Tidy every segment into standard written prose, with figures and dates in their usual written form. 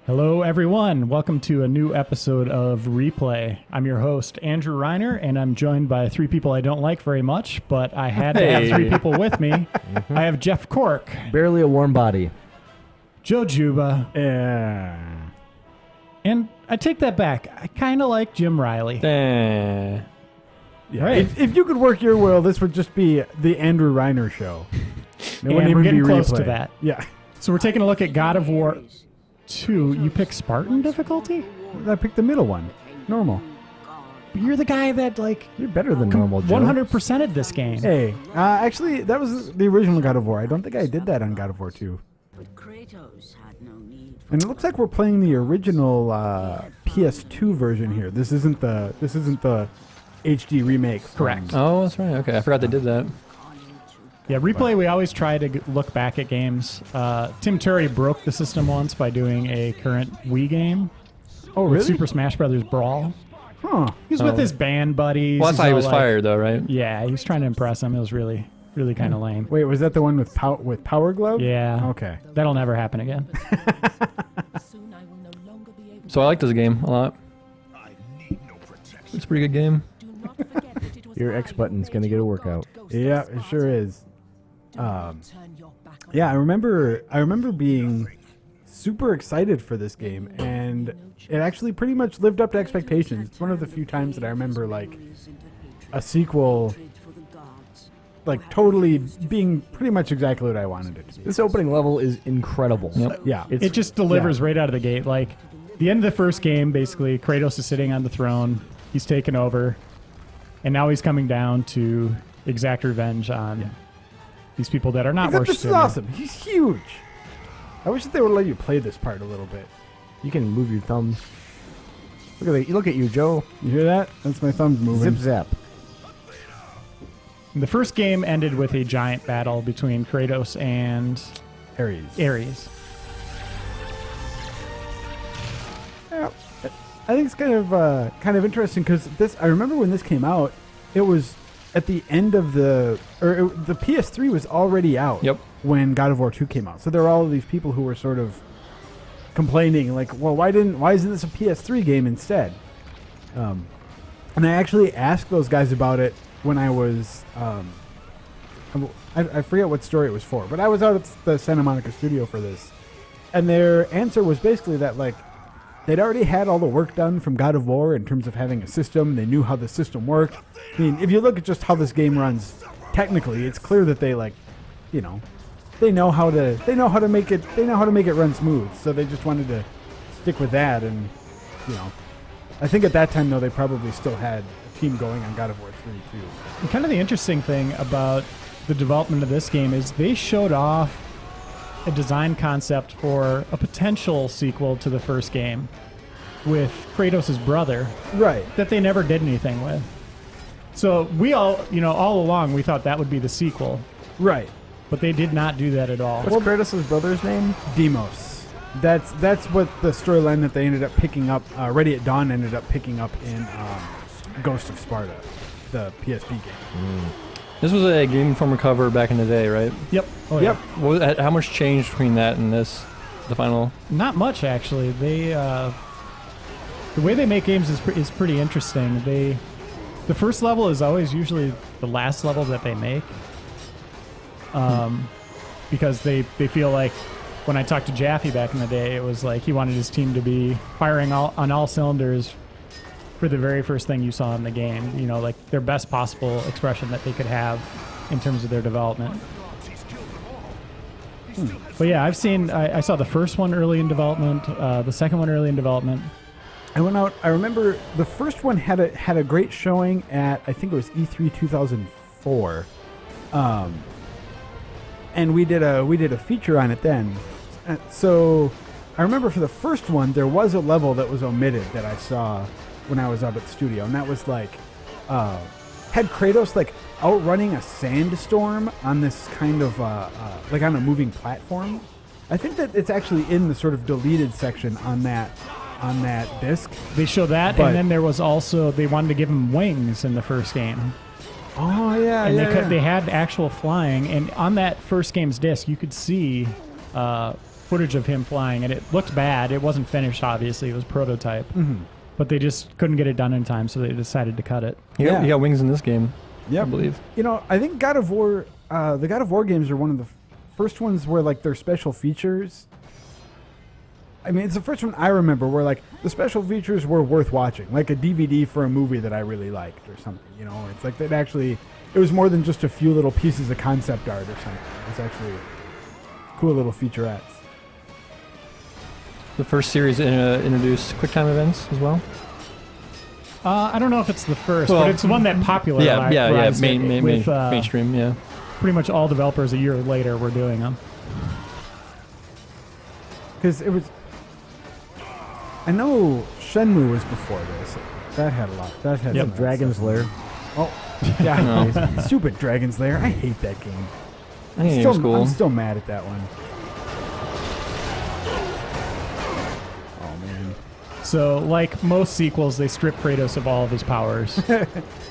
Hello, everyone. Welcome to a new episode of Replay. I'm your host, Andrew Reiner, and I'm joined by three people I don't like very much, but I had to have three people with me. I have Jeff Cork. Barely a warm body. Joe Juba. Yeah. And I take that back. I kind of like Jim Reilly. Yeah. Right. If you could work your will, this would just be the Andrew Reiner show. It And wouldn't we're even getting be close Replay. to that. Yeah. So we're taking a look at God of War 2. You pick Spartan difficulty? I picked the middle one. Normal. You're the guy that, You're better than normal, Joe. 100%ed this game. Hey, actually, that was the original God of War. I don't think I did that on God of War 2. And it looks like we're playing the original PS2 version here. This isn't the HD remake. Correct. Oh, that's right. Okay, I forgot they did that. Yeah, Replay, we always try to look back at games. Tim Turry broke the system once by doing a current Wii game. Oh, with really? Super Smash Brothers Brawl. Huh. He was with his band buddies. Well, that's He's how he all was fired, though, right? Yeah, he was trying to impress them. It was really kind of lame. Wait, was that the one with Power Glove? Yeah. Okay. That'll never happen again. So I like this game a lot. It's a pretty good game. Your X button's going to get a workout. Yeah, it sure is. Yeah, I remember being super excited for this game, and it actually pretty much lived up to expectations. It's one of the few times that I remember like a sequel like totally being pretty much exactly what I wanted it to be. This opening level is incredible. Yep. Yeah. It just delivers right out of the gate. Like, the end of the first game, basically, Kratos is sitting on the throne. He's taken over. And now he's coming down to exact revenge on these people that are not Except worshipping this is awesome. He's huge. I wish that they would let you play this part a little bit. You can move your thumbs. Look at you, Joe. You hear that? That's my thumbs moving. Zip zap. The first game ended with a giant battle between Kratos and Ares. Ares. Yeah, I think it's kind of interesting because I remember when this came out, it was at the end of the PS3 was already out. Yep. When God of War 2 came out, so there were all of these people who were sort of complaining, like, well, why isn't this a PS3 game instead? And I actually asked those guys about it when I was I forget what story it was for, but I was out at the Santa Monica studio for this, and their answer was basically that like they'd already had all the work done from God of War in terms of having a system. They knew how the system worked. I mean, if you look at just how this game runs technically, it's clear that they they know how to make it run smooth. So they just wanted to stick with that, and I think at that time though they probably still had a team going on God of War 3 too. And kind of the interesting thing about the development of this game is they showed off a design concept for a potential sequel to the first game with Kratos' brother. Right. That they never did anything with. So we all along we thought that would be the sequel. Right. But they did not do that at all. What's Kratos' brother's name? Deimos. That's what the storyline that they ended up picking up. Ready at Dawn ended up picking up in Ghost of Sparta, the PSP game. This was a Game Informer cover back in the day, right? Yep. Oh, Yep. How much changed between that and this, the final? Not much, actually. They the way they make games is pretty interesting. The first level is always usually the last level that they make, because they feel like when I talked to Jaffe back in the day, it was like he wanted his team to be firing on all cylinders for the very first thing you saw in the game. Like their best possible expression that they could have in terms of their development. But yeah, I saw the first one early in development, the second one early in development. I went out. I remember the first one had a great showing at, I think it was E3 2004, and we did a feature on it then. So I remember for the first one there was a level that was omitted that I saw when I was up at the studio, and that was like had Kratos like outrunning a sandstorm on this kind of like on a moving platform. I think that it's actually in the sort of deleted section on that disc. They show that, and then there was also, they wanted to give him wings in the first game. Oh yeah, And yeah, they had actual flying, and on that first game's disc, you could see footage of him flying, and it looked bad. It wasn't finished, obviously. It was prototype. Mm-hmm. But they just couldn't get it done in time, so they decided to cut it. He got wings in this game, Yep. I believe. You know, I think God of War, the God of War games are one of the first ones where like their special features. I mean, it's the first one I remember where like the special features were worth watching, like a DVD for a movie that I really liked or something. You know, it's like it was more than just a few little pieces of concept art or something. It was actually cool little featurettes. The first series introduced QuickTime events as well. I don't know if it's the first, Well, but it's the one that popularized mainstream, yeah. Pretty much all developers a year later were doing them. Because it was, I know Shenmue was before this. That had a lot. That had some Dragon's Lair. Oh, yeah. No. Stupid Dragon's Lair. I hate that game. I think it was cool. I'm still mad at that one. Oh, man. So, like most sequels, they strip Kratos of all of his powers.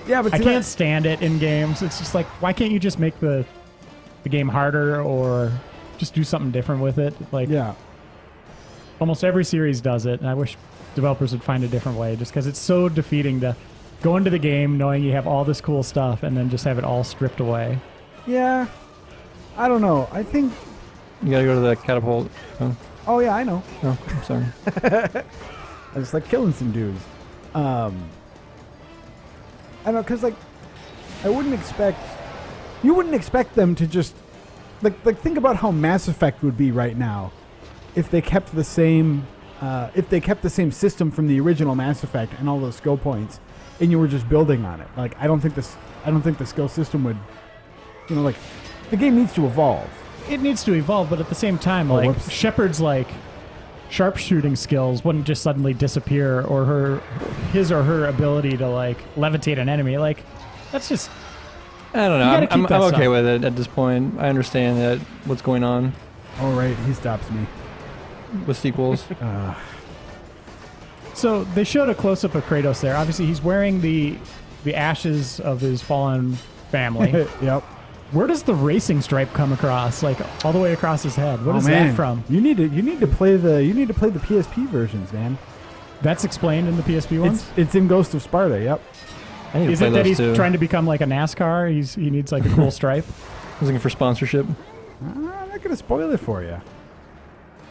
Yeah, but I can't stand it in games. It's just like, why can't you just make the game harder or just do something different with it? Like, yeah. almost every series does it, and I wish developers would find a different way, just because it's so defeating to go into the game knowing you have all this cool stuff and then just have it all stripped away. Yeah. I don't know. I think. You gotta go to the catapult. Oh, yeah, I know. Oh, I'm sorry. I just like killing some dudes. I don't know, because, like, you wouldn't expect them to just, like think about how Mass Effect would be right now if they kept the same, system from the original Mass Effect and all those skill points, and you were just building on it. Like, I don't think the skill system would, you know, like, the game needs to evolve. It needs to evolve, but at the same time, Oh, like, whoops. Shepard's, like, sharpshooting skills wouldn't just suddenly disappear, or his or her ability to, like, levitate an enemy. Like, that's just... I don't You know. gotta keep I'm that okay stuff. with it at this point. I understand that what's going on All right, he stops me. with sequels. So they showed a close-up of Kratos there. Obviously, he's wearing the ashes of his fallen family. Yep. Where does the racing stripe come across? Like all the way across his head. What is man. that from? You need to play the PSP versions, man. That's explained in the PSP ones. It's in Ghost of Sparta. Yep. I need to Is play it that those he's too. trying to become like a NASCAR? He needs like a cool stripe. I was looking for sponsorship. I'm not gonna spoil it for you.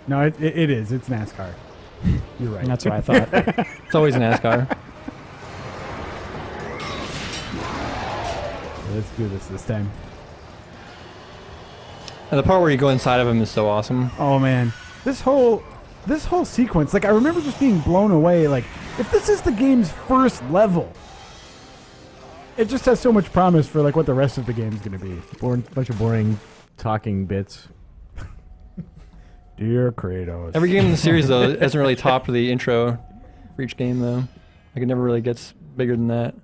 No, it is. It's NASCAR. You're right. And that's what I thought. It's always NASCAR. Let's do this time. And the part where you go inside of him is so awesome. Oh man, this whole sequence, like I remember just being blown away. Like if this is the game's first level, it just has so much promise for like what the rest of the game's gonna be. Bunch of boring talking bits. Dear Kratos. Every game in the series, though, hasn't really topped the intro for each game, though. Like, it never really gets bigger than that.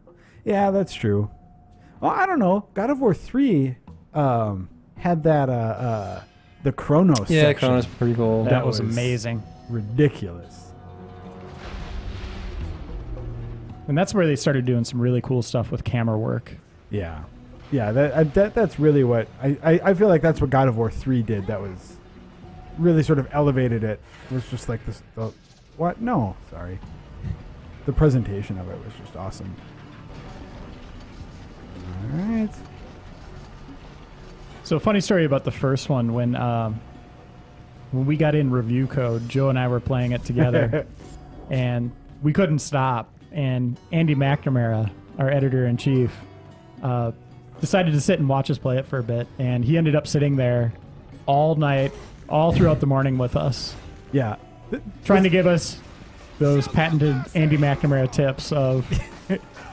Yeah, that's true. Well, I don't know. God of War 3 had that the Chronos Yeah, section. Chronos is pretty cool. That was amazing. Ridiculous. And that's where they started doing some really cool stuff with camera work. Yeah. Yeah, that's really what I feel like that's what God of War 3 did. That was really sort of elevated it. It was just like this what? No, sorry. The presentation of it was just awesome. All right. So funny story about the first one when we got in review code, Joe and I were playing it together and we couldn't stop. And Andy McNamara, our editor-in-chief, decided to sit and watch us play it for a bit. And he ended up sitting there all night, all throughout the morning with us, Yeah. trying to give us those patented Andy McNamara tips of,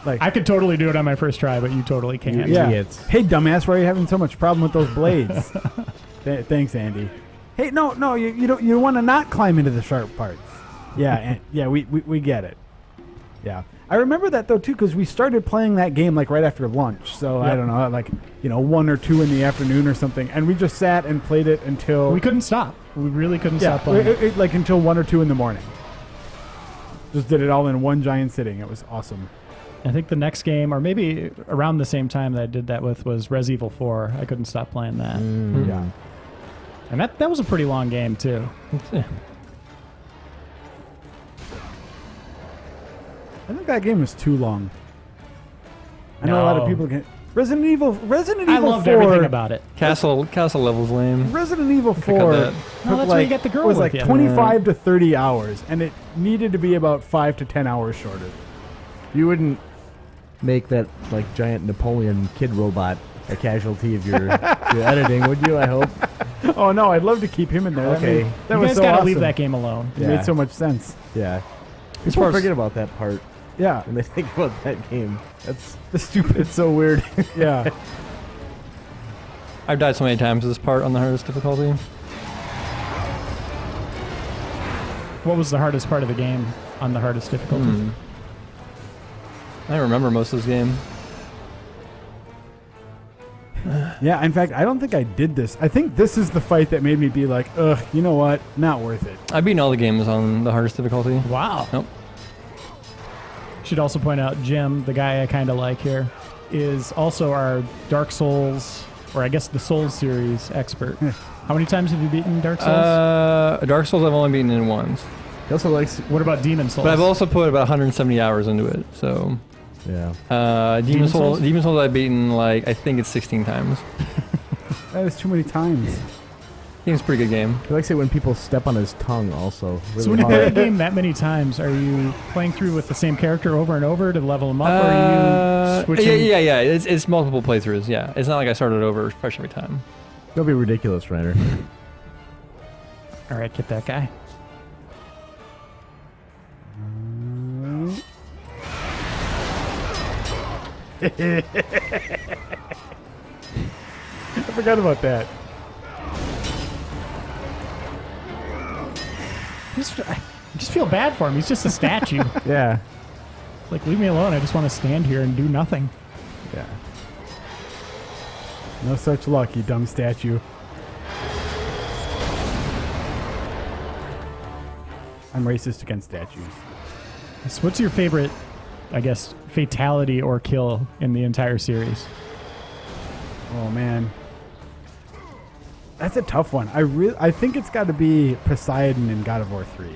Like I could totally do it on my first try, but you totally can't. yeah. Idiots. Hey, dumbass, why are you having so much problem with those blades? Thanks, Andy. Hey, no, you want to not climb into the sharp parts. Yeah, we get it. Yeah, I remember that though too because we started playing that game like right after lunch. So I Yep. don't know, like 1 or 2 in the afternoon or something, and we just sat and played it until We couldn't stop. We really couldn't stop playing. like until 1 or 2 in the morning. Just did it all in one giant sitting. It was awesome. I think the next game, or maybe around the same time that I did that with, was Res Evil 4. I couldn't stop playing that. Yeah. And that was a pretty long game, too. Yeah. I think that game was too long. I know a lot of No. people can. Resident Evil I loved 4. everything about it. Castle level's lame. Resident Evil up 4 that. No, that's where you get the girl was with like you. 25 to 30 hours, and it needed to be about 5 to 10 hours shorter. You wouldn't make that like giant Napoleon kid robot a casualty of your editing, would you? I hope. Oh no, I'd love to keep him in there. Okay. That You was guys so gotta awesome. leave that game alone. It Yeah. made so much sense. Yeah. As People far as- forget about that part Yeah, when they think about that game. That's the stupid. it's so weird. Yeah, I've died so many times with this part on the hardest difficulty. What was the hardest part of the game on the hardest difficulty? I don't remember most of this game. yeah. In fact, I don't think I did this. I think this is the fight that made me be like, ugh, you know what? Not worth it. I've beaten all the games on the hardest difficulty. Wow. Nope. Should also point out Jim, the guy I kind of like here, is also our Dark Souls, or I guess the Souls series expert. How many times have you beaten Dark Souls? Dark Souls I've only beaten it once. He also likes. What about Demon Souls? But I've also put about 170 hours into it, so... Yeah. Demon Souls? Souls I've beaten, like, I think it's 16 times. That is too many times. I think it's a pretty good game. He likes it when people step on his tongue. Also, really So when you play a hard. game that many times, are you playing through with the same character over and over to level them up, or are you switching? Yeah. It's multiple playthroughs, yeah. It's not like I started over fresh every time. Don't be ridiculous, Reiner. All right, get that guy. I forgot about that. I just feel bad for him. He's just a statue. Yeah. Like, leave me alone. I just want to stand here and do nothing. Yeah. No such luck, you dumb statue. I'm racist against statues. So what's your favorite, I guess, fatality or kill in the entire series? Oh man, that's a tough one. I think it's got to be Poseidon in God of War 3.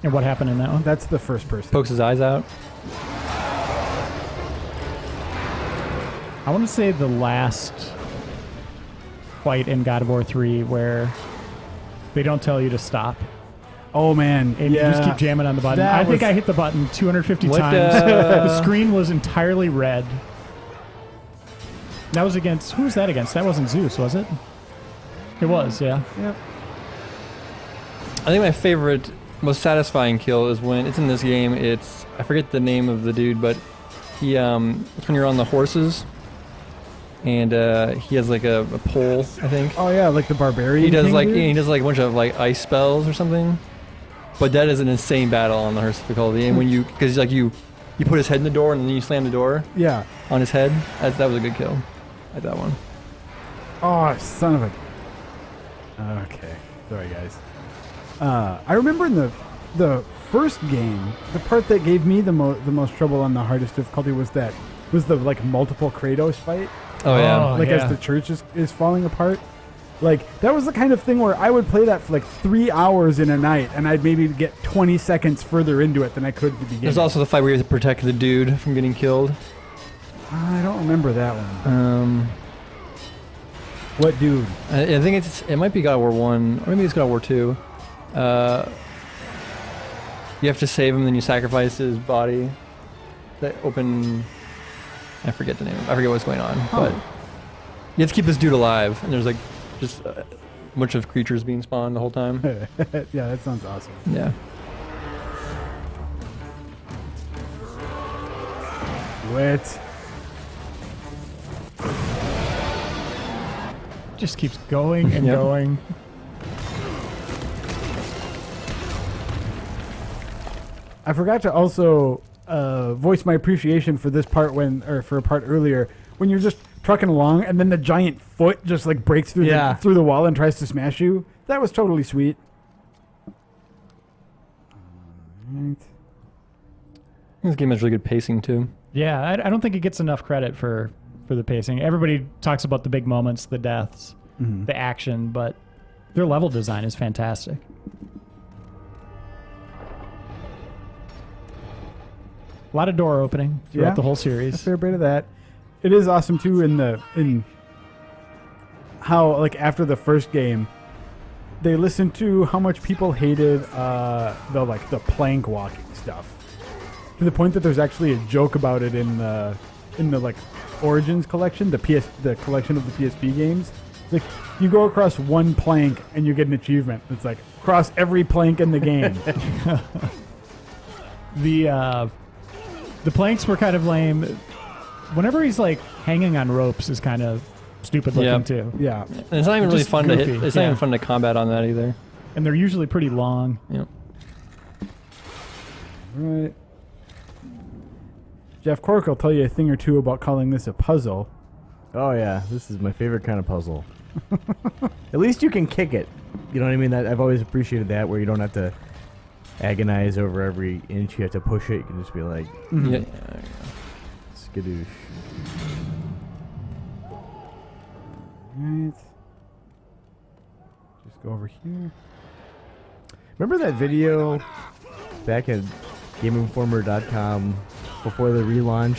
And what happened in that one? That's the first person. Pokes his eyes out. I want to say the last fight in God of War 3 where they don't tell you to stop. Oh man, And yeah. you just keep jamming on the button. That I think was- I hit the button 250 What, times. The screen was entirely red. That was against... Who was that against? That wasn't Zeus, was it? It was, yeah. Yep. I think my favorite, most satisfying kill is when it's in this game. It's, I forget the name of the dude, but he it's when you're on the horses, and he has like a pole, I think. Oh yeah, like the barbarian. He does king like dude? he does like a bunch of like ice spells or something. But that is an insane battle on the hardest difficulty, and when you because like you put his head in the door and then you slam the door Yeah. on his head. That was a good kill. Like that one. Oh, son of a. Okay, sorry guys. I remember in the first game, the part that gave me the most trouble on the hardest difficulty was the like multiple Kratos fight. Oh yeah. Oh, Like yeah. as the church is falling apart. Like that was the kind of thing where I would play that for like 3 hours in a night, and I'd maybe get 20 seconds further into it than I could at the beginning. There's also the fight where you have to protect the dude from getting killed. I don't remember that one. What dude? I think it might be God of War 1, or maybe it's God of War 2. You have to save him, then you sacrifice his body. That open... I forget the name. I forget what's going on. But you have to keep this dude alive, and there's like just a bunch of creatures being spawned the whole time. Yeah, that sounds awesome. Yeah. What? Just keeps going and Yep. going. I forgot to also voice my appreciation for this part for a part earlier when you're just trucking along and then the giant foot just like breaks through the wall and tries to smash you. That was totally sweet. Alright. This game has really good pacing too. Yeah, I don't think it gets enough credit for the pacing. Everybody talks about the big moments, the deaths, the action, but their level design is fantastic. A lot of door opening throughout the whole A series. fair bit of that. It is awesome too in how like after the first game, they listened to how much people hated the plank walking stuff, to the point that there's actually a joke about it in the like Origins collection, the collection of the PSP games. Like you go across one plank and you get an achievement. It's like cross every plank in the game. The planks were kind of lame. Whenever he's like hanging on ropes is kind of stupid looking too. Yeah. And it's not even really Just fun to goofy, hit. It's not yeah. even fun to combat on that either. And they're usually pretty long. Yep. Right. Jeff Cork will tell you a thing or two about calling this a puzzle. Oh yeah, this is my favorite kind of puzzle. At least you can kick it. You know what I mean? I've always appreciated that, where you don't have to agonize over every inch. You have to push it. You can just be like, Yeah. skadoosh. Right. Just go over here. Remember that video back at GameInformer.com before the relaunch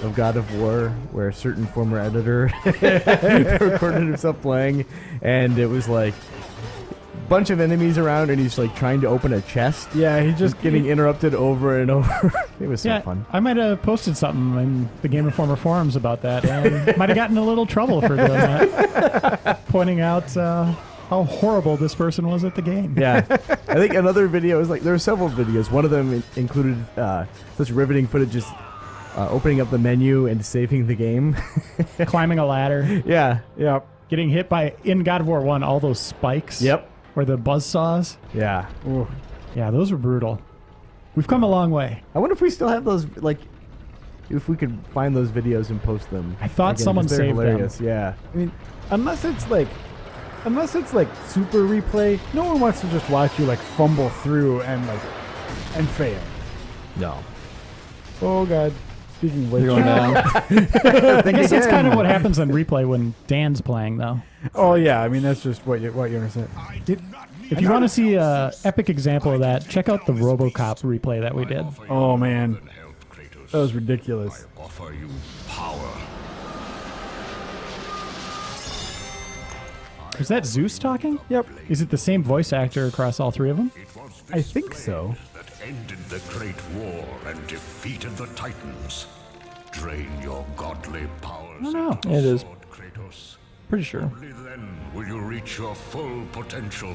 of God of War, where a certain former editor recorded himself playing, and it was like a bunch of enemies around, and he's like trying to open a chest. Yeah, he just Getting interrupted over and over. It was so fun. I might have posted something in the Game Informer forums about that, and might have gotten in a little trouble for doing that, pointing out how horrible this person was at the game. Yeah. I think another video is like, there were several videos. One of them included such riveting footage, just opening up the menu and saving the game. Climbing a ladder, Yeah. Yep. getting hit by, in God of War 1, all those spikes. Yep. Or the buzzsaws. Yeah. Ooh. Yeah, those were brutal. We've come a long way. I wonder if we still have those, like, if we could find those videos and post them. I thought someone 'cause they're saved them. hilarious. Yeah. I mean, unless it's like super replay, no one wants to just watch you like fumble through and fail. No. Oh god. Speaking of which, You're going down. I guess that's kind of what happens on replay when Dan's playing, though. oh yeah, I mean that's just what you understand. If you want to see an epic example of that, check out the RoboCop replay that we did. Oh man, that was ridiculous. Offer you power. Is that Zeus talking? Yep, Is it the same voice actor across all three of them? It was this I think so. that ended the Great War and defeated the Titans. Drain your godly powers. I don't know. into It is. sword, Kratos. Pretty sure. Only then will you reach your full potential.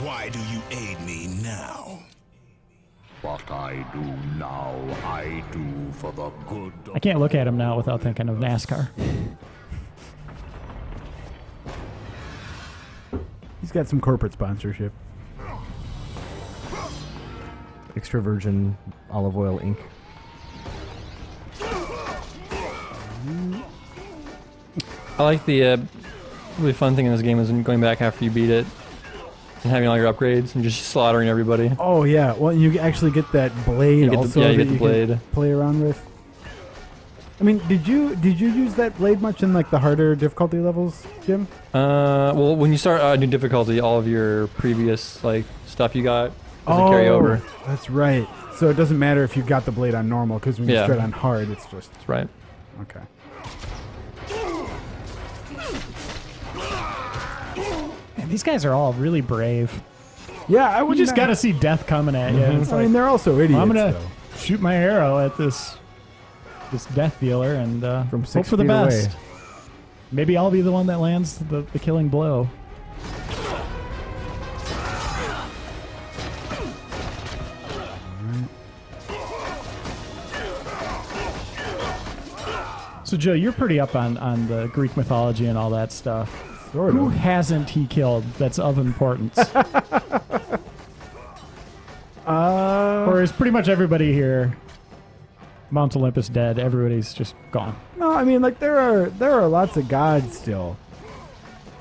Why do you aid me now? What I do now, I do for the good of I can't look at him now without thinking of NASCAR. He's got some corporate sponsorship. Extra virgin olive oil ink. I like the really fun thing in this game is going back after you beat it and having all your upgrades and just slaughtering everybody. Oh yeah, well you actually get that blade You get the- also yeah, you that get the you blade. can play around with. I mean, did you use that blade much in like the harder difficulty levels, Jim? Well, when you start a new difficulty, all of your previous like stuff you got doesn't carry over. That's right. So it doesn't matter if you got the blade on normal, because when you Yeah. start on hard, it's just That's right. okay. Man, these guys are all really brave. Yeah, I You would just got to see death coming at you. It's I like, mean, they're also idiots. I'm gonna though. shoot my arrow at this death dealer and From hope 6 for the feet away. best. Maybe I'll be the one that lands the killing blow. So Joe, you're pretty up on the Greek mythology and all that stuff. Sort Who of. hasn't he killed that's of importance? Or is pretty much everybody here Mount Olympus dead? Everybody's just gone. No, I mean, like there are lots of gods still.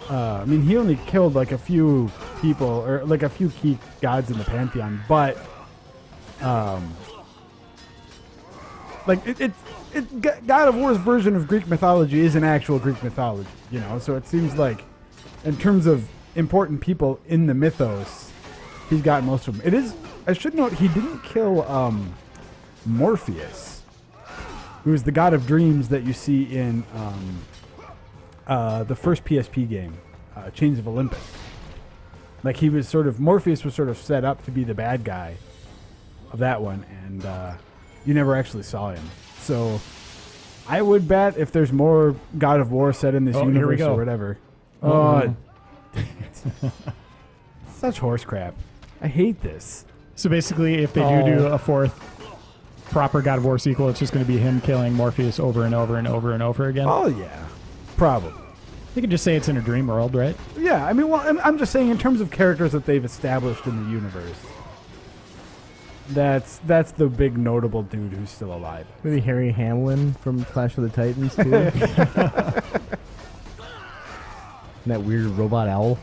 I mean, he only killed like a few people or like a few key gods in the pantheon, but Like God of War's version of Greek mythology is an actual Greek mythology, you know. So it seems like, in terms of important people in the mythos, he's got most of them. It is. I should note he didn't kill Morpheus, who is the god of dreams that you see in the first PSP game, Chains of Olympus. Like Morpheus was sort of set up to be the bad guy of that one, and you never actually saw him. So I would bet if there's more God of War set in this universe or whatever. Oh, dang it. Such horse crap. I hate this. So basically, if they do a fourth proper God of War sequel, it's just going to be him killing Morpheus over and over and over and over again. Oh, yeah. Probably. You can just say it's in a dream world, right? Yeah, I mean, well, I'm just saying in terms of characters that they've established in the universe, that's the big notable dude who's still alive. Maybe Harry Hamlin from Clash of the Titans, too. And that weird robot owl.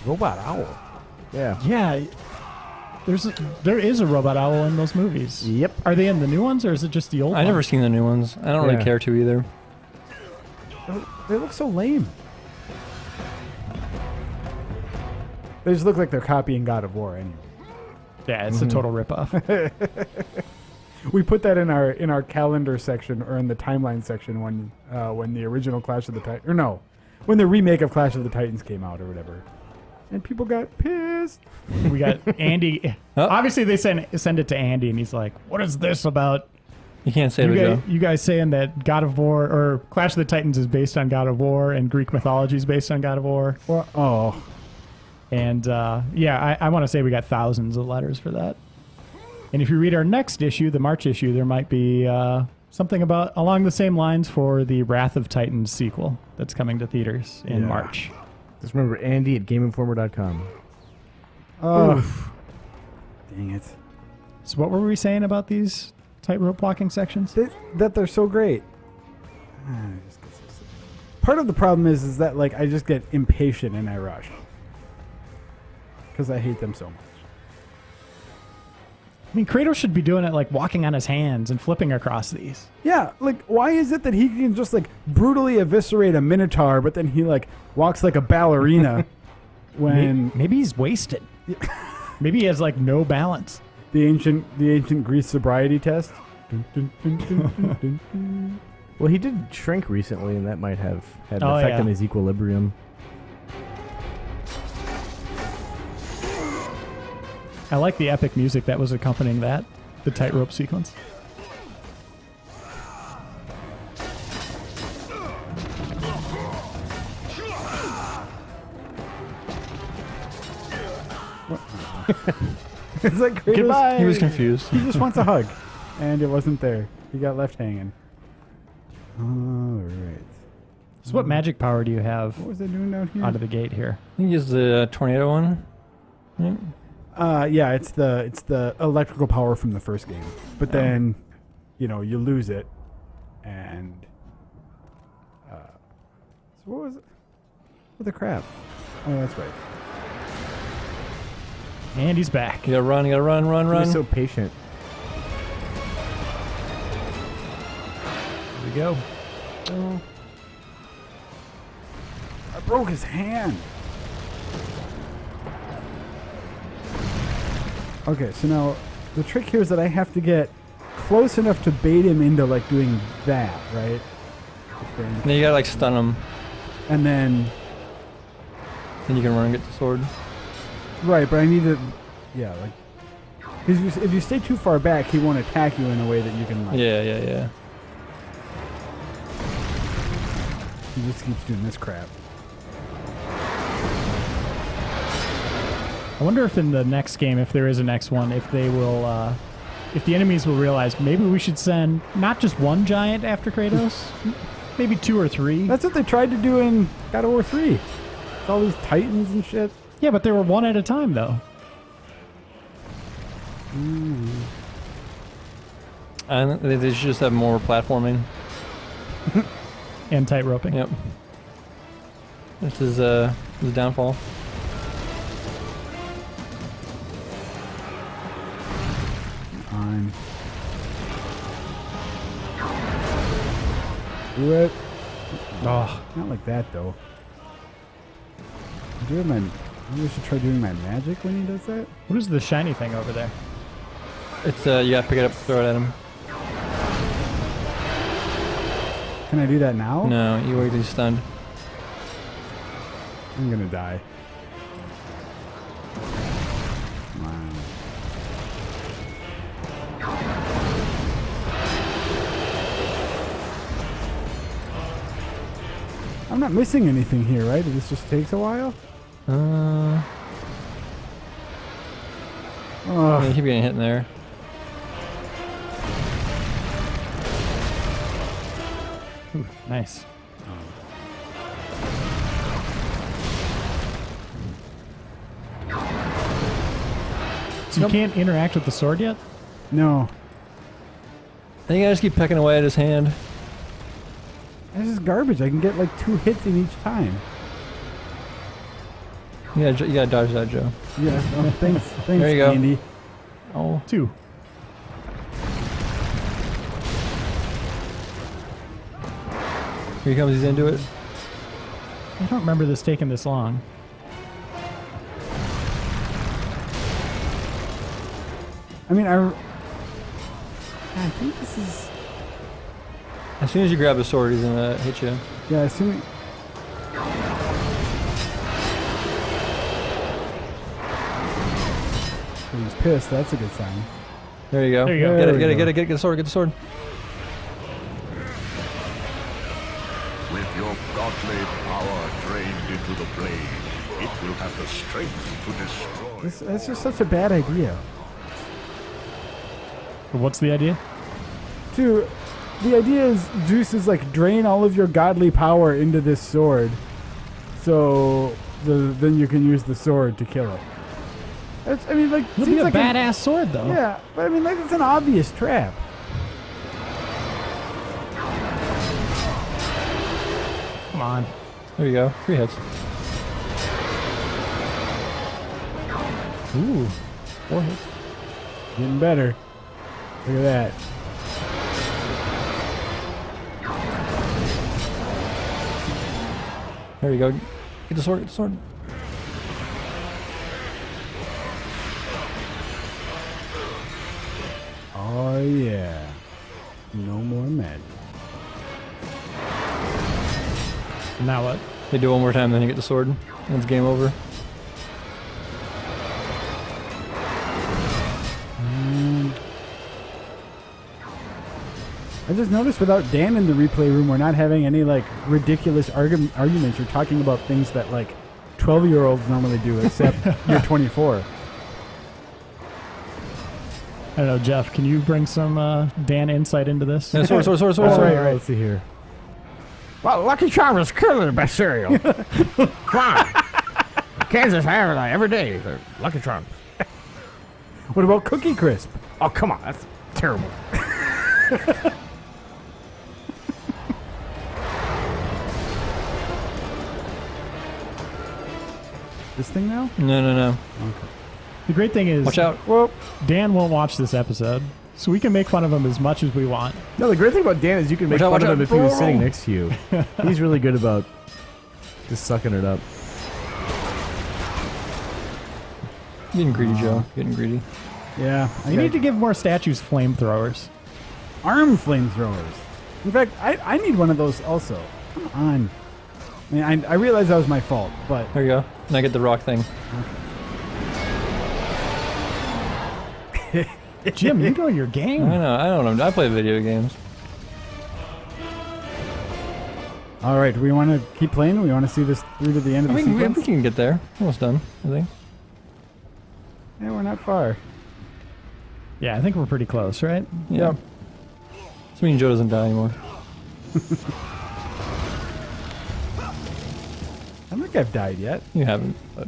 Robot owl? Yeah. Yeah. There is a robot owl in those movies. Yep. Are they in the new ones, or is it just the old I've ones? never seen the new ones. I don't really care to either. They look so lame. They just look like they're copying God of War anyway. Yeah, it's a total ripoff. We put that in our calendar section, or in the timeline section, when the original Clash of the Titans, or no, when the remake of Clash of the Titans came out or whatever, and people got pissed. We got Andy. Oh. Obviously, they send it to Andy, and he's like, "What is this about?" You can't say it, You guys saying that God of War or Clash of the Titans is based on God of War, and Greek mythology is based on God of War. And I want to say we got thousands of letters for that. And if you read our next issue, the March issue, there might be something along the same lines for the Wrath of Titans sequel that's coming to theaters in March. Just remember Andy at GameInformer.com. Oh, dang it! So what were we saying about these tightrope walking sections? That they're so great. Part of the problem is that like I just get impatient and I rush because I hate them so much. I mean, Kratos should be doing it like walking on his hands and flipping across these. Yeah, like why is it that he can just like brutally eviscerate a minotaur, but then he like walks like a ballerina when maybe he's wasted. Maybe he has like no balance. The ancient Greece sobriety test. Well, he did shrink recently, and that might have had an effect on his equilibrium. I like the epic music that was accompanying that, the tightrope sequence. It's like Kratos, Goodbye. He was confused. He just wants a hug, and it wasn't there. He got left hanging. All right. So what magic power do you have What was I doing down here? out of the gate here? I think he's the tornado one. Right? Yeah, it's the electrical power from the first game, but then, you lose it, and so what was it? What the crap? Oh, that's right. And he's back. You gotta run, run. He was so patient. Here we go. Oh. I broke his hand. Okay, so now the trick here is that I have to get close enough to bait him into like doing that, right? Then you gotta like stun him. And then Then you can run and get the sword. right, but I need to, like, because if you stay too far back, he won't attack you in a way that you can. Like, Yeah. He just keeps doing this crap. I wonder if in the next game, if there is a next one, if they will, if the enemies will realize maybe we should send not just one giant after Kratos, maybe 2 or 3. That's what they tried to do in God of War 3. It's all these titans and shit. Yeah, but they were one at a time though. And they should just have more platforming. And tight roping. Yep. This is the downfall. Do it. Oh, Not like that, though. I do have my... Maybe I should try doing my magic when he does that. what is the shiny thing over there? It's you gotta pick it up, throw it at him. Can I do that now? No, you wait till he's stunned. I'm gonna die. Wow. I'm not missing anything here, right? This just takes a while? Yeah, Oh, you keep getting hit in there. Ooh, nice. So you can't interact with the sword yet? no. I think I just keep pecking away at his hand. This is garbage. I can get like 2 hits in each time. You gotta dodge that, Joe. Yeah, oh, thanks, There you go. Andy. Oh, 2. here he comes. He's into it. I don't remember this taking this long. I mean, I think this is... As soon as you grab the sword, he's gonna hit you. Yeah, assuming... He's pissed. That's a good sign. There you go. There you go. Get There it, we get it, go. get it, get the sword, get the sword. With your godly power drained into the blade, it will have the strength to destroy. That's just such a bad idea. What's the idea? The idea is Zeus is like drain all of your godly power into this sword, so then you can use the sword to kill it. I mean, like, It'll seems be a like badass sword, though. yeah, but I mean, like, it's an obvious trap. Come on. There you go. 3 hits. Ooh. 4 hits. Getting better. Look at that. There you go. Get the sword, get the sword. Oh yeah. No more magic. Now what? They do it one more time, then you get the sword. And it's game over. I just noticed without Dan in the replay room, we're not having any like ridiculous arguments. You're talking about things that like 12-year-olds normally do, except you're 24. I don't know, Jeff, can you bring some Dan insight into this? Yeah, sword, sword, sword, sword, Oh, sword. right. Let's see here. Well, Lucky Charms is clearly the best cereal. Come on. Kansas have it every day. The Lucky Charms. What about Cookie Crisp? Oh, come on. That's terrible. This thing now? No, no, no. The great thing is, Watch out. Well, Dan won't watch this episode, so we can make fun of him as much as we want. No, the great thing about Dan is you can make Watch out, fun of watch him out. if he was sitting next to you. He's really good about just sucking it up. Getting greedy, Joe. Getting greedy. yeah. You need to give more statues flamethrowers. arm flamethrowers. In fact, I need one of those also. Come on. I mean, I realize that was my fault, but There you go. And I get the rock thing. Jim, you know your I game. know. I don't know. I play video games. all right. Do we want to keep playing? We want to see this through to the end of I the mean, sequence? we can get there. Almost done, I think. Yeah, we're not far. Yeah, I think we're pretty close, right? Yeah. Yep. This means Joe doesn't die anymore. I don't think I've died yet. You haven't, but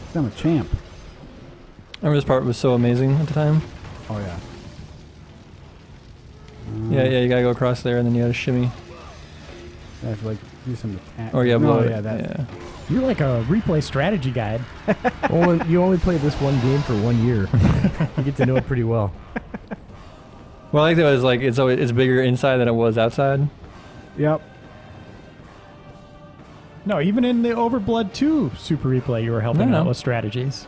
'Cause I'm a champ. I remember this part was so amazing at the time. Oh yeah. Yeah, you gotta go across there and then you gotta shimmy. I have to like do some attack. Or yeah, no, blow it. yeah, that. Yeah. You're like a replay strategy guide. You only play this one game for 1 year. You get to know it pretty well. Well, I like that it was like it's bigger inside than it was outside. Yep. No, even in the Overblood 2 Super Replay, you were helping No. out with strategies.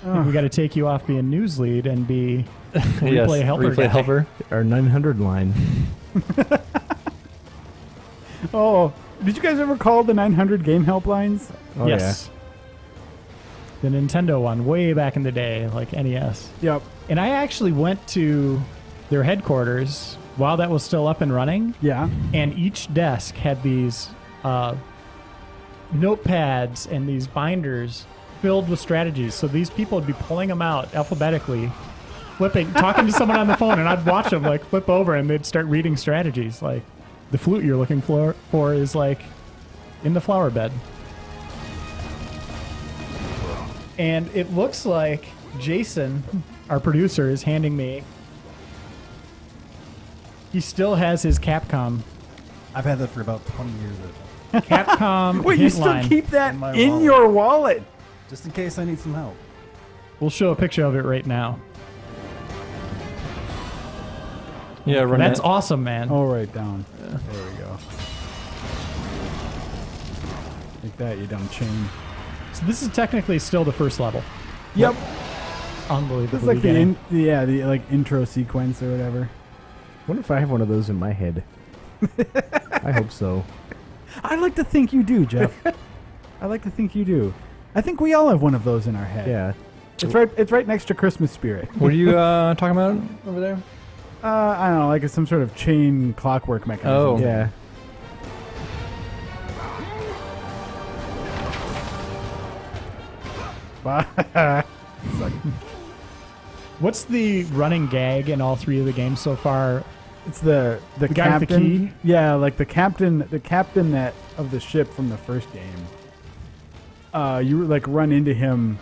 I think we got to take you off being news lead and be replay helper. Replay guy. helper. Our 900 line. Oh, did you guys ever call the 900 game helplines? Oh, Yes. The Nintendo one, way back in the day, like NES. Yep. And I actually went to their headquarters while that was still up and running, Yeah. and each desk had these notepads and these binders filled with strategies. So these people would be pulling them out alphabetically, flipping, talking to someone on the phone, and I'd watch them like flip over, and they'd start reading strategies. Like the flute you're looking for is like in the flower bed. And it looks like Jason, our producer, is handing me. He still has his Capcom. I've had that for about 20 years. Capcom Wait, you hint still line. keep that In my in wallet. your wallet? Just in case I need some help. We'll show a picture of it right now. Yeah, run That's it. awesome, man. Oh, right down. There we go. Like that, you dumb chain. So this is technically still the first level. Yep. Unbelievable. This is like the like intro sequence or whatever. I wonder if I have one of those in my head. I hope so. I like to think you do, Jeff. I like to think you do. I think we all have one of those in our head. Yeah. It's right next to Christmas Spirit. What are you talking about over there? I don't know, like it's some sort of chain clockwork mechanism. Oh. Yeah. What's the running gag in all three of the games so far? It's the guy with the captain. key? Yeah, like the captain that of the ship from the first game. You like run into him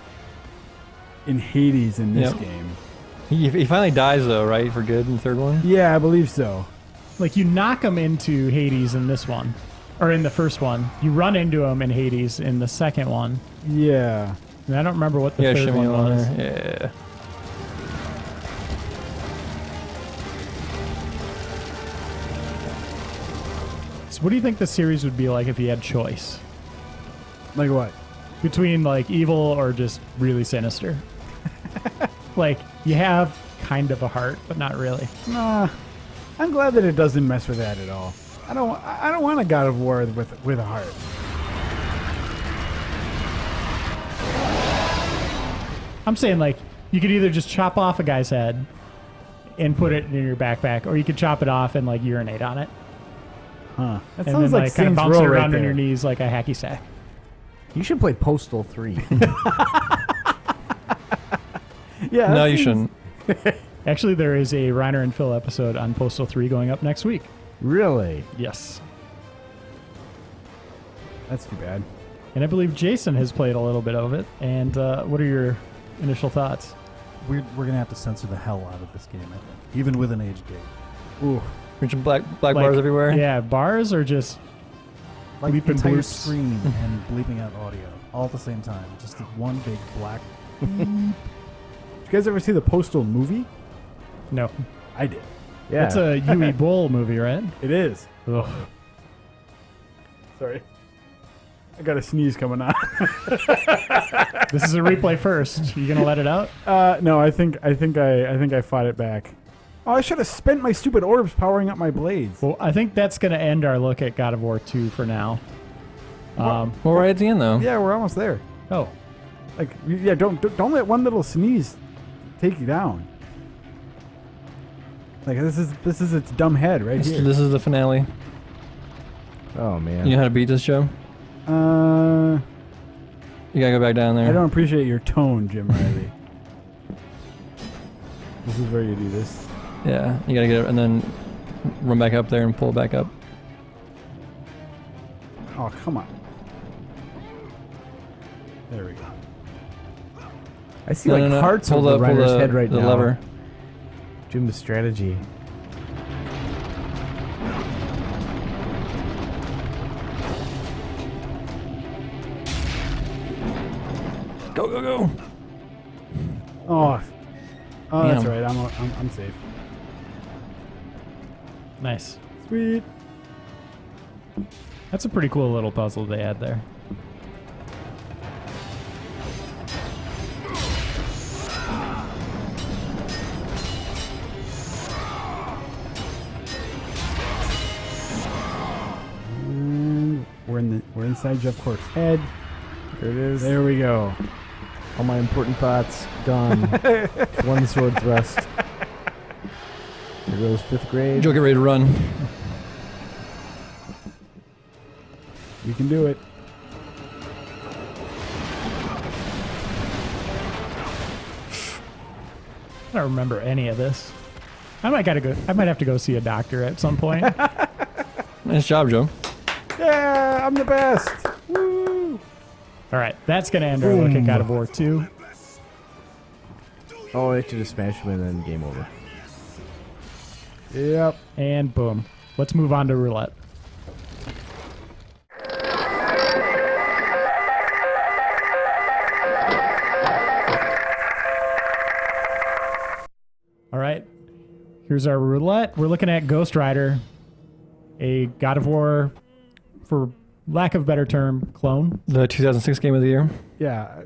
in Hades in this Yep. game. He finally dies though, right? For good in the third one. Yeah, I believe so. Like you knock him into Hades in this one, or in the first one. You run into him in Hades in the second one. Yeah. And I don't remember what the Yeah, third shimmy one on was. there. Yeah. So what do you think the series would be like if you had choice Like what? between like evil or just really sinister? Like you have kind of a heart, but not really. Nah. I'm glad that it doesn't mess with that at all. I don't want a God of War with a heart. I'm saying like you could either just chop off a guy's head and put it in your backpack, or you could chop it off and like urinate on it, Huh. That and sounds then like kind of Saints bounce it Row right around on there. your knees like a hacky sack. You should play Postal 3. Yeah. that No, you seems- shouldn't. Actually, there is a Reiner and Phil episode on Postal 3 going up next week. Really? Yes. That's too bad. And I believe Jason has played a little bit of it. And what are your initial thoughts? We're going to have to censor the hell out of this game, I think. Even with an age gate. Ooh. Reaching black Like, bars everywhere. Yeah, bars are just Like Bleep and entire bloops. screen and bleeping out audio all at the same time. Just one big black. Did you guys ever see the Postal movie? no. I did. Yeah. That's a Yui Bull movie, right? It is. Ugh. Sorry. I got a sneeze coming on. This is a replay first. You gonna let it out? No, I think I fought it back. Oh, I should have spent my stupid orbs powering up my blades. Well, I think that's gonna end our look at God of War 2 for now. Well, right at the end though. Yeah, we're almost there. Oh, Like, yeah, don't let one little sneeze take you down. Like this is its dumb head right here. This is the finale. Oh, man. You know how to beat this show? Uh, You gotta go back down there. I don't appreciate your tone, Jim Reilly. This is where you do this. Yeah, you gotta get it and then run back up there and pull it back up. Oh, come on. There we go. I see hearts pull over the pull Reiner's head right the now. lever. Jim's strategy. Go, go, go. Oh, Oh, that's Damn. right. I'm safe. Nice. Sweet. That's a pretty cool little puzzle they had there. And we're inside Jeff Cork's head. There it is. There we go. All my important thoughts gone. One sword thrust. There goes 5th grade. Joe, get ready to run. You can do it. I don't remember any of this. I might have to go see a doctor at some point. Nice job, Joe. Yeah, I'm the best. Woo! All right, that's gonna end our look at God of War 2. Oh, I should just smash him and then game over. Yep. And boom. Let's move on to roulette. All right. Here's our roulette. We're looking at Ghost Rider, a God of War, for lack of a better term, clone. The 2006 game of the year. Yeah.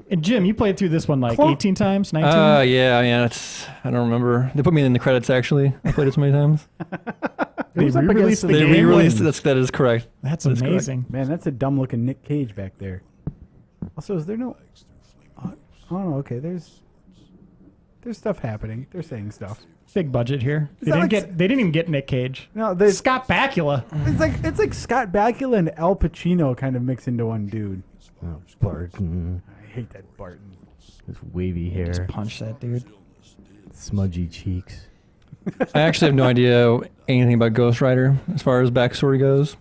And Jim, you played through this one like 18 times, 19? Yeah. I don't remember. They put me in the credits, actually. I played it so many times. They Who's up re-released against the They game? re-released it. That is correct. That's That's correct. amazing. Man, that's a dumb looking Nick Cage back there. Also, is there no... Oh, okay. There's stuff happening. They're saying stuff. Big budget here. Is They that didn't like get. They didn't even get Nick Cage. No, they... Scott Bakula. It's like Scott Bakula and Al Pacino kind of mix into one dude. Oh, Barton. I hate that Barton. His wavy hair. Punch that dude. Smudgy cheeks. I actually have no idea anything about Ghost Rider as far as backstory goes.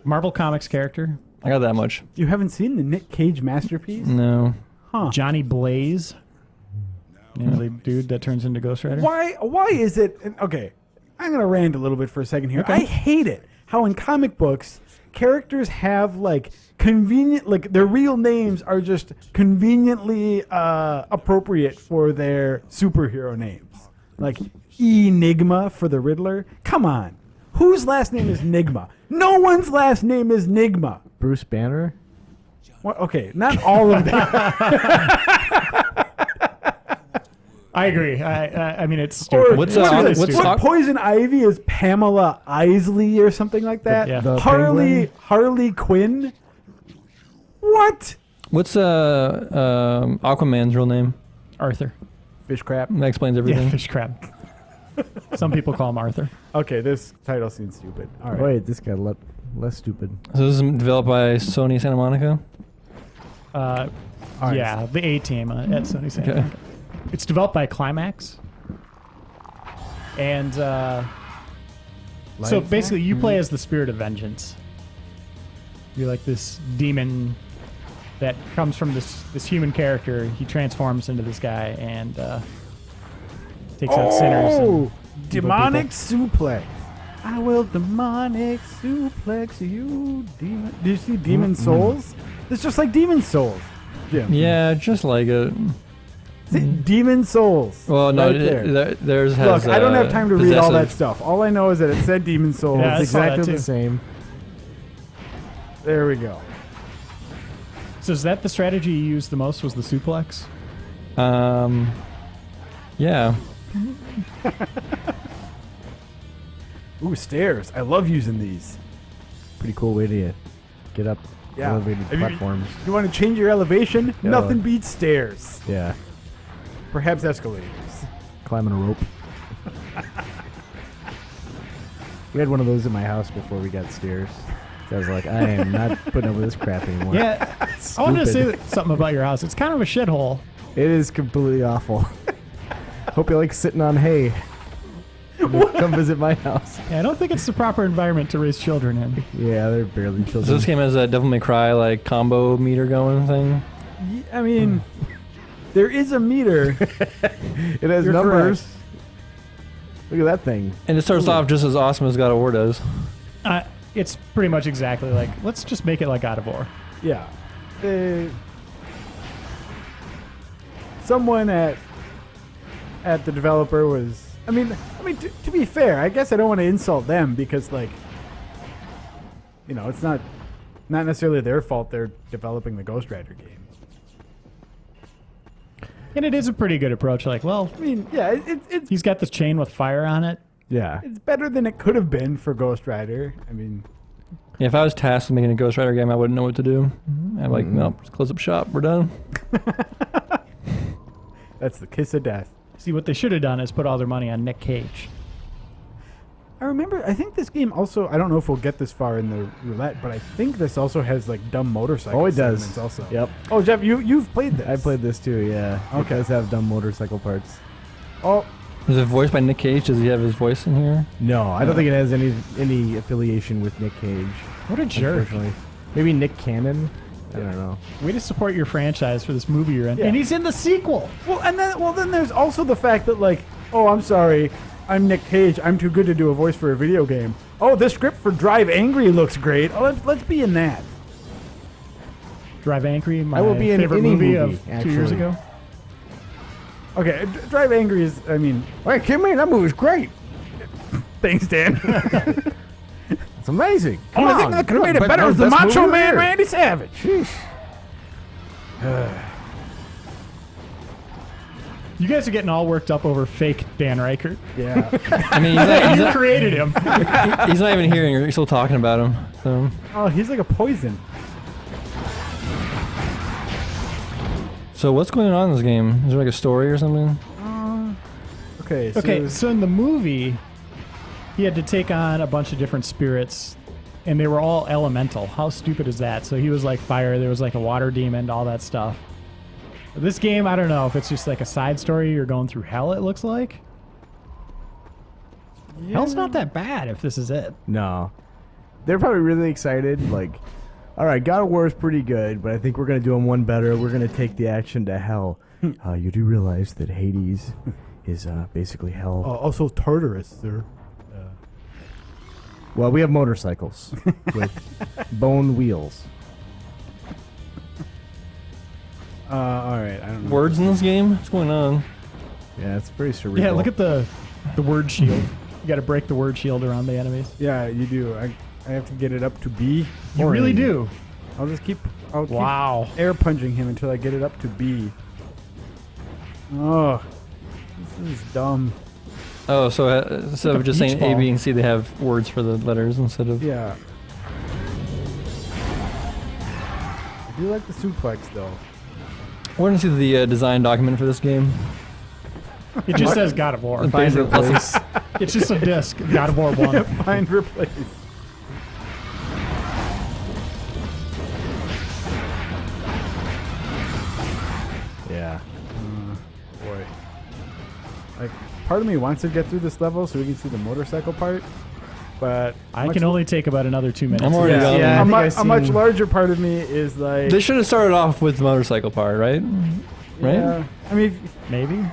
Marvel Comics character. I got that much. You haven't seen the Nick Cage masterpiece? No. Huh. Johnny Blaze. You know, the dude that turns into Ghost Rider. Why is it... Okay, I'm going to rant a little bit for a second here. Okay. I hate it how in comic books, characters have, like, convenient... Like, their real names are just conveniently appropriate for their superhero names. Like, Enigma for the Riddler. Come on. Whose last name is Nigma? No one's last name is Nigma. Bruce Banner? What? Okay, not all of them. I agree. I mean, it's stupid. What's, It's really what's stupid. Hawk- Poison Ivy is Pamela Isley or something like that. Yeah. The Harley Quinn. What? What's Aquaman's real name? Arthur. Fish crap. That explains Yeah, everything. fish crab. Some people call him Arthur. Okay, this title seems stupid. All right. Wait, this got less stupid. So this is developed by Sony Santa Monica. right. Yeah, the A team at Sony Santa Okay. Monica. It's developed by Climax. And so Lights basically, out? you play as the Spirit of Vengeance. You're like this demon that comes from this human character. He transforms into this guy and takes out sinners. And Oh, evil demonic people. suplex. I will demonic suplex you, demon. Do you see Demon Souls? It's just like Demon Souls. Jim. Yeah, just like it. See, Demon Souls. Well, no, right there. theirs has. Look, I don't have time to read all that possessive. stuff. All I know is that it said Demon Souls. Yeah, I saw that Exactly too. the same. There we go. So is that the strategy you used the most? Was the suplex? Yeah. Ooh, stairs. I love using these. Pretty cool way to get up Yeah. elevated Have you- platforms. You want to change your elevation? Yeah. Nothing beats stairs. Yeah. Perhaps escalators. Climbing a rope. We had one of those in my house before we got stairs. So I was like, I am not putting up with this crap anymore. Yeah. I wanted to say Stupid. something about your house. It's kind of a shithole. It is completely awful. Hope you like sitting on hay. Come visit my house. Yeah, I don't think it's the proper environment to raise children in. Yeah, they're barely children. So this game has a Devil May Cry like combo meter going thing. I mean, there is a meter. It has You're numbers. Look at that thing. And it starts off just as awesome as God of War does. It's pretty much exactly like, let's just make it like God of War. Yeah. Someone at at the developer was, I mean, to be fair, I guess I don't want to insult them because, like, you know, it's not necessarily their fault they're developing the Ghost Rider game. And it is a pretty good approach. Like, well, I mean, yeah, it's he's got this chain with fire on it. Yeah. it's better than it could have been for Ghost Rider. I mean, Yeah, if I was tasked with making a Ghost Rider game, I wouldn't know what to do. I'm like, no, just close up shop. We're done. that's the kiss of death. See, what they should have done is put all their money on Nick Cage. I think this game also, I don't know if we'll get this far in the roulette, but I think this also has like dumb motorcycle Oh, it does. segments also. Yep. Oh, Jeff, you've played this. I played this too, yeah. Okay. It does have dumb motorcycle parts. Oh, Is it voiced by Nick Cage? Does he have his voice in here? No, I don't think it has any affiliation with Nick Cage. What a jerk. Unfortunately. Maybe Nick Cannon? I don't know. Way to support your franchise for this movie you're in. Yeah. And he's in the sequel. well, then there's also the fact that, like, oh, I'm sorry, I'm Nick Cage. I'm too good to do a voice for a video game. Oh, the script for Drive Angry looks great. Oh, let's be in that. Drive Angry, my I will be in favorite any movie movie, of 2 years actually. ago. Okay, Drive Angry is, I mean, Hey, kidding me? That movie's great. thanks, Dan. It's amazing. Come Only thing on. that could have made it But better that was was the the best Macho movie Man of the year. Randy Savage. Jeez. You guys are getting all worked up over fake Dan Reichert. Yeah. I mean, he's You not, created him. he's not even here, and you're still talking about him. So Oh, he's like a poison. So what's going on in this game? Is there like a story or something? Okay. Okay, so in the movie, he had to take on a bunch of different spirits, and they were all elemental. How stupid is that? So he was like fire, there was like a water demon, all that stuff. This game, I don't know if it's just like a side story. You're going through hell, it looks like. Hell's not that bad if this is it. No. They're probably really excited. Like, all right, God of War is pretty good, but I think we're going to do them one better. We're going to take the action to hell. You do realize that Hades is basically hell. also Tartarus, sir. Well, we have motorcycles with bone wheels. All right. I don't know. Words in this game? What's going on? Yeah, it's very cerebral. Yeah, look at the word shield. You got to break the word shield around the enemies. Yeah, you do. I have to get it up to B. You really do. I'll keep Wow. air punching him until I get it up to B. Oh, this is dumb. Oh, so instead of just saying A, beach B, and C, they have words for the letters instead of... Yeah. I do like the suplex though. I want to see the design document for this game. It just says God of War. Find replace. It's just a disc. God of War 1. Find replace. Yeah. Boy. Like, part of me wants to get through this level so we can see the motorcycle part, but I can only take about another 2 minutes. I'm already done. Yeah, I a, think mu- I've a much seen- larger part of me is like, They should have started off with the motorcycle part, right? Right? yeah. I mean, Maybe.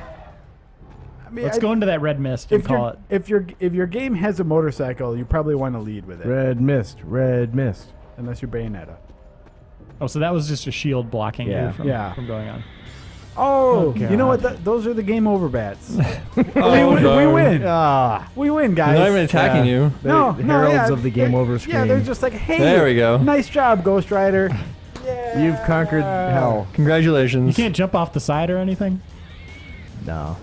Let's I- go into that red mist and call it. if your game has a motorcycle, you probably want to lead with it, Red mist. unless you're Bayonetta. Oh, so that was just a shield blocking Yeah. you from, Yeah. from going on. Oh, Oh, you know what? God. Those are the game over bats. Oh, we darn. win. Ah. We win, They're guys. not even attacking you. No, the no, heralds yeah, of the game they're- over Yeah, screen. they're just like, hey, There we go. nice job, Ghost Rider. Yeah. You've conquered hell. Congratulations. You can't jump off the side or anything? No.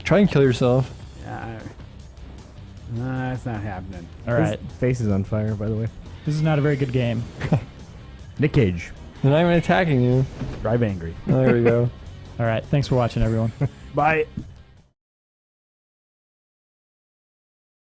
Try and kill yourself. It's not happening. All right. His face is on fire, by the way. This is not a very good game. Nick Cage. They're not even attacking you. Drive angry. Oh, there we go. All right. Thanks for watching, everyone. Bye.